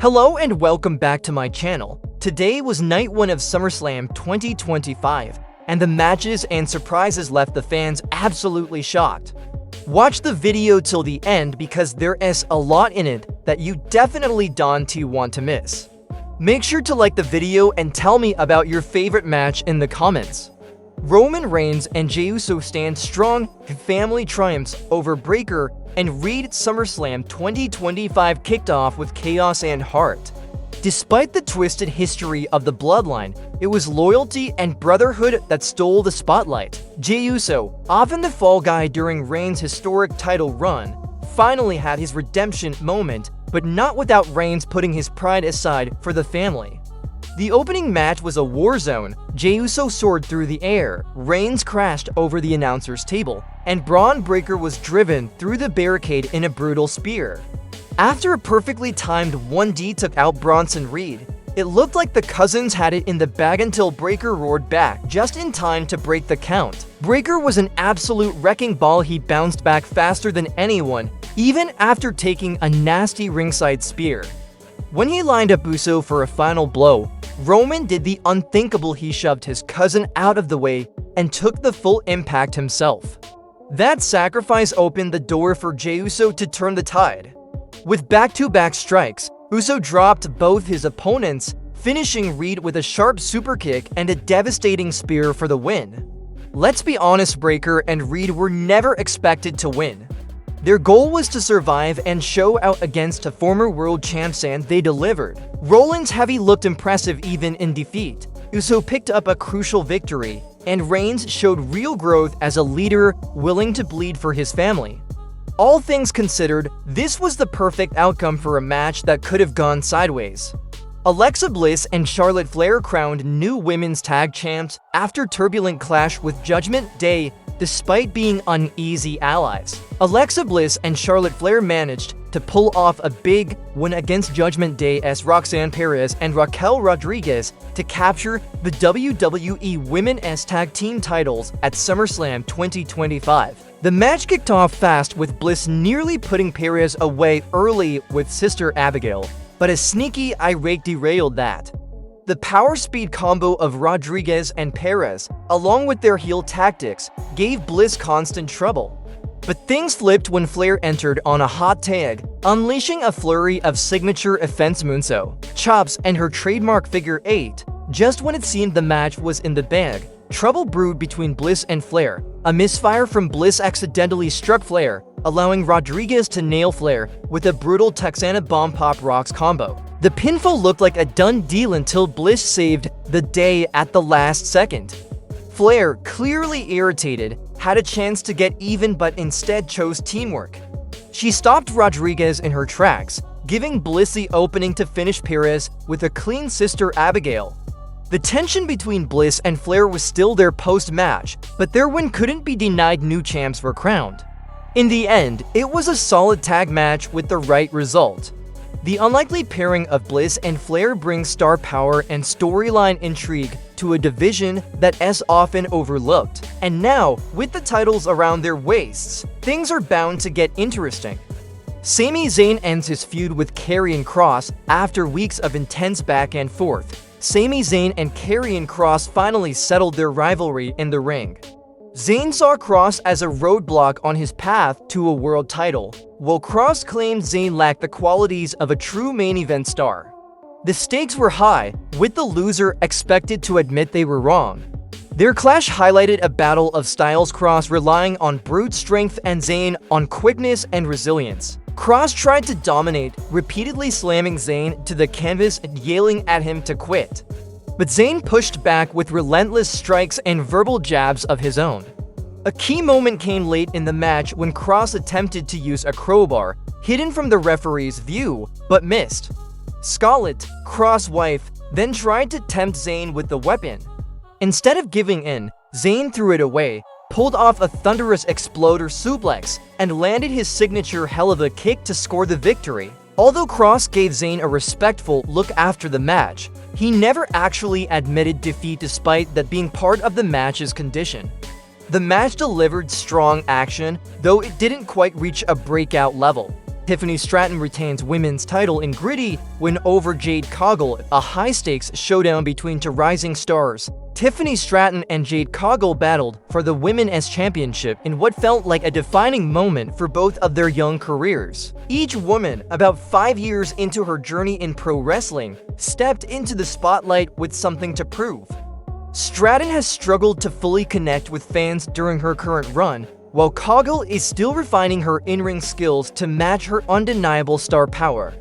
Hello and welcome back to my channel. Today was night 1 of SummerSlam 2025, and the matches and surprises left the fans absolutely shocked. Watch the video till the end because there is a lot in it that you definitely don't want to miss. Make sure to like the video and tell me about your favorite match in the comments. Roman Reigns and Jey Uso stand strong in family triumphs over Breakker and Reed. SummerSlam 2025 kicked off with chaos and heart. Despite the twisted history of the bloodline, it was loyalty and brotherhood that stole the spotlight. Jey Uso, often the fall guy during Reigns' historic title run, finally had his redemption moment, but not without Reigns putting his pride aside for the family. The opening match was a war zone. Jey Uso soared through the air, Reigns crashed over the announcer's table, and Braun Breaker was driven through the barricade in a brutal spear. After a perfectly timed 1D took out Bronson Reed, it looked like the cousins had it in the bag until Breakker roared back just in time to break the count. Breakker was an absolute wrecking ball. He bounced back faster than anyone, even after taking a nasty ringside spear. When he lined up Uso for a final blow, Roman did the unthinkable. He shoved his cousin out of the way and took the full impact himself. That sacrifice opened the door for Jey Uso to turn the tide. With back-to-back strikes, Uso dropped both his opponents, finishing Reed with a sharp superkick and a devastating spear for the win. Let's be honest, Breakker and Reed were never expected to win. Their goal was to survive and show out against a former world champs, and they delivered. Rollins' heavy looked impressive even in defeat. Uso picked up a crucial victory, and Reigns showed real growth as a leader willing to bleed for his family. All things considered, this was the perfect outcome for a match that could have gone sideways. Alexa Bliss and Charlotte Flair crowned new women's tag champs after turbulent clash with Judgment Day, despite being uneasy allies. Alexa Bliss and Charlotte Flair managed to pull off a big win against Judgment Day as Roxanne Perez and Raquel Rodriguez to capture the WWE Women's Tag Team titles at SummerSlam 2025. The match kicked off fast with Bliss nearly putting Perez away early with Sister Abigail, but a sneaky eye rake derailed that. The power-speed combo of Rodriguez and Perez, along with their heel tactics, gave Bliss constant trouble. But things flipped when Flair entered on a hot tag, unleashing a flurry of signature offense moonsault chops and her trademark figure 8. Just when it seemed the match was in the bag, trouble brewed between Bliss and Flair. A misfire from Bliss accidentally struck Flair, allowing Rodriguez to nail Flair with a brutal Texana Bomb Pop Rocks combo. The pinfall looked like a done deal until Bliss saved the day at the last second. Flair, clearly irritated, had a chance to get even but instead chose teamwork. She stopped Rodriguez in her tracks, giving Bliss the opening to finish Perez with a clean Sister Abigail. The tension between Bliss and Flair was still there post-match, but their win couldn't be denied. New champs were crowned. In the end, it was a solid tag match with the right result. The unlikely pairing of Bliss and Flair brings star power and storyline intrigue to a division that is often overlooked. And now, with the titles around their waists, things are bound to get interesting. Sami Zayn ends his feud with Karrion Kross after weeks of intense back and forth. Sami Zayn and Karrion Kross finally settled their rivalry in the ring. Zayn saw Kross as a roadblock on his path to a world title, while Kross claimed Zayn lacked the qualities of a true main event star. The stakes were high, with the loser expected to admit they were wrong. Their clash highlighted a battle of styles, Kross relying on brute strength and Zayn on quickness and resilience. Kross tried to dominate, repeatedly slamming Zayn to the canvas and yelling at him to quit. But Zayn pushed back with relentless strikes and verbal jabs of his own. A key moment came late in the match when Kross attempted to use a crowbar, hidden from the referee's view, but missed. Scarlett, Kross' wife, then tried to tempt Zayn with the weapon. Instead of giving in, Zayn threw it away, pulled off a thunderous exploder suplex, and landed his signature hell of a kick to score the victory. Although Kross gave Zayn a respectful look after the match, he never actually admitted defeat despite that being part of the match's condition. The match delivered strong action, though it didn't quite reach a breakout level. Tiffany Stratton retains women's title in gritty win over Jade Cargill, a high-stakes showdown between two rising stars. Tiffany Stratton and Jade Cargill battled for the Women's Championship in what felt like a defining moment for both of their young careers. Each woman, about 5 years into her journey in pro wrestling, stepped into the spotlight with something to prove. Stratton has struggled to fully connect with fans during her current run, while Cargill is still refining her in-ring skills to match her undeniable star power.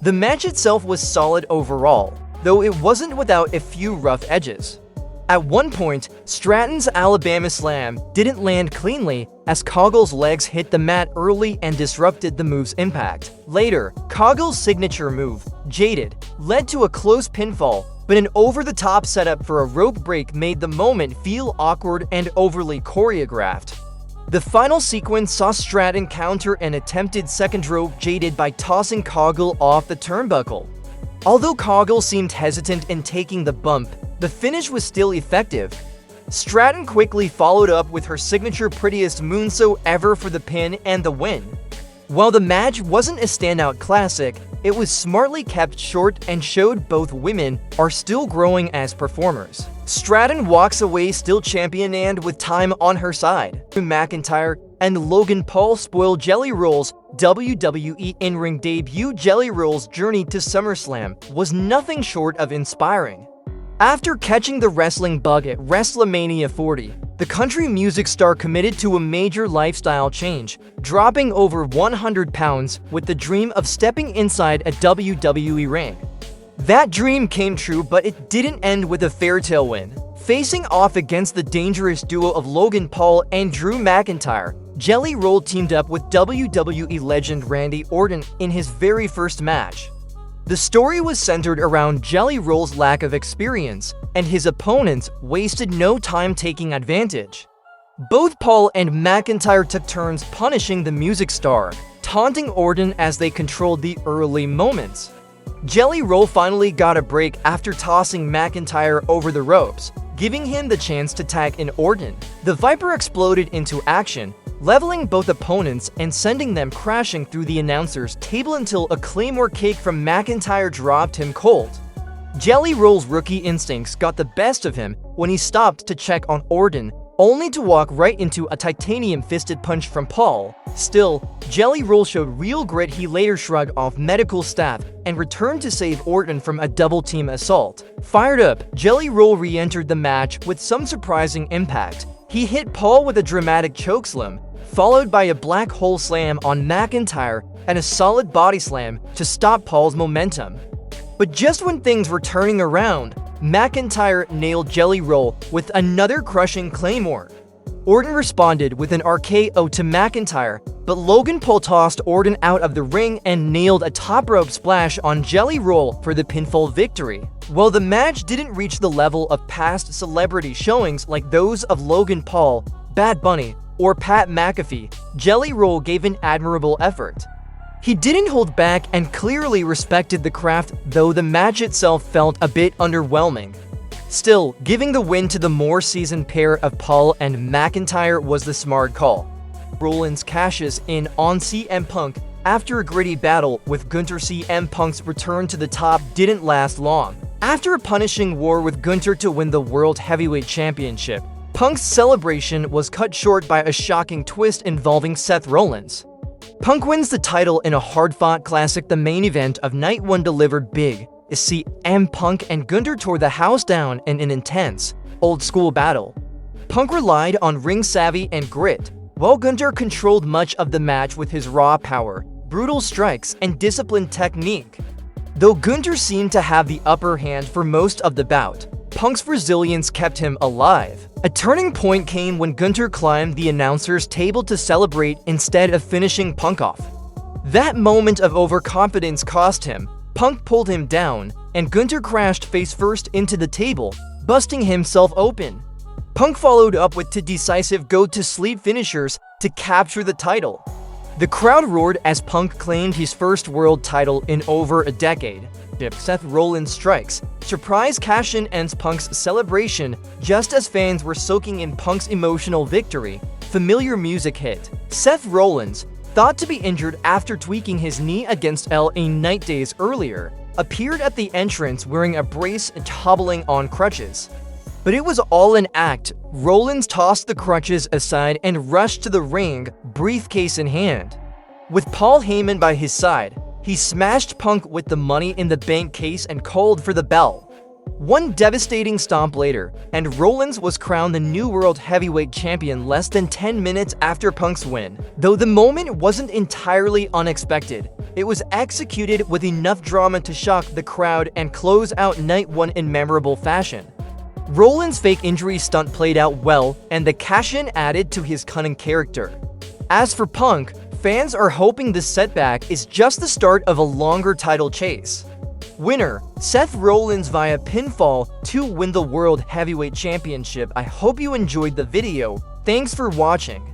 The match itself was solid overall, though it wasn't without a few rough edges. At one point, Stratton's Alabama Slam didn't land cleanly as Cargill's legs hit the mat early and disrupted the move's impact. Later, Cargill's signature move, Jaded, led to a close pinfall, but an over-the-top setup for a rope break made the moment feel awkward and overly choreographed. The final sequence saw Stratton counter an attempted second rope Jaded by tossing Cargill off the turnbuckle. Although Cargill seemed hesitant in taking the bump, the finish was still effective. Stratton quickly followed up with her signature prettiest moonsault ever for the pin and the win. While the match wasn't a standout classic, it was smartly kept short and showed both women are still growing as performers. Stratton walks away still champion and with time on her side. McIntyre and Logan Paul spoil Jelly Roll's WWE In Ring Debut. Jelly Roll's journey to SummerSlam was nothing short of inspiring. After catching the wrestling bug at WrestleMania 40, the country music star committed to a major lifestyle change, dropping over 100 pounds with the dream of stepping inside a WWE ring. That dream came true, but it didn't end with a fairytale win. Facing off against the dangerous duo of Logan Paul and Drew McIntyre, Jelly Roll teamed up with WWE legend Randy Orton in his very first match. The story was centered around Jelly Roll's lack of experience, and his opponents wasted no time taking advantage. Both Paul and McIntyre took turns punishing the music star, taunting Orton as they controlled the early moments. Jelly Roll finally got a break after tossing McIntyre over the ropes, giving him the chance to tag in Orton. The Viper exploded into action, leveling both opponents and sending them crashing through the announcer's table until a Claymore kick from McIntyre dropped him cold. Jelly Roll's rookie instincts got the best of him when he stopped to check on Orton, only to walk right into a titanium-fisted punch from Paul. Still, Jelly Roll showed real grit. He later shrugged off medical staff and returned to save Orton from a double-team assault. Fired up, Jelly Roll re-entered the match with some surprising impact. He hit Paul with a dramatic chokeslam, followed by a black hole slam on McIntyre and a solid body slam to stop Paul's momentum. But just when things were turning around, McIntyre nailed Jelly Roll with another crushing Claymore. Orton responded with an RKO to McIntyre, but Logan Paul tossed Orton out of the ring and nailed a top rope splash on Jelly Roll for the pinfall victory. While the match didn't reach the level of past celebrity showings like those of Logan Paul, Bad Bunny, or Pat McAfee, Jelly Roll gave an admirable effort. He didn't hold back and clearly respected the craft, though the match itself felt a bit underwhelming. Still, giving the win to the more seasoned pair of Paul and McIntyre was the smart call. Rollins cashes in on CM Punk after a gritty battle with Gunther. CM Punk's return to the top didn't last long. After a punishing war with Gunther to win the World Heavyweight Championship, Punk's celebration was cut short by a shocking twist involving Seth Rollins. Punk wins the title in a hard-fought classic. The main event of Night 1 delivered big, as CM Punk and Gunther tore the house down in an intense, old-school battle. Punk relied on ring savvy and grit, while Gunther controlled much of the match with his raw power, brutal strikes, and disciplined technique. Though Gunther seemed to have the upper hand for most of the bout, Punk's resilience kept him alive. A turning point came when Gunther climbed the announcer's table to celebrate instead of finishing Punk off. That moment of overconfidence cost him. Punk pulled him down, and Gunther crashed face first into the table, busting himself open. Punk followed up with two decisive go-to-sleep finishers to capture the title. The crowd roared as Punk claimed his first world title in over a decade. Seth Rollins strikes. Surprise cash-in ends Punk's celebration just as fans were soaking in Punk's emotional victory. Familiar music hit. Seth Rollins, thought to be injured after tweaking his knee against LA Knight days earlier, appeared at the entrance wearing a brace and hobbling on crutches. But it was all an act. Rollins tossed the crutches aside and rushed to the ring, briefcase in hand. With Paul Heyman by his side, he smashed Punk with the Money in the Bank case and called for the bell. One devastating stomp later, and Rollins was crowned the new World Heavyweight Champion less than 10 minutes after Punk's win. Though the moment wasn't entirely unexpected, it was executed with enough drama to shock the crowd and close out Night 1 in memorable fashion. Rollins' fake injury stunt played out well, and the cash-in added to his cunning character. As for Punk, fans are hoping this setback is just the start of a longer title chase. Winner, Seth Rollins via pinfall to win the World Heavyweight Championship. I hope you enjoyed the video. Thanks for watching.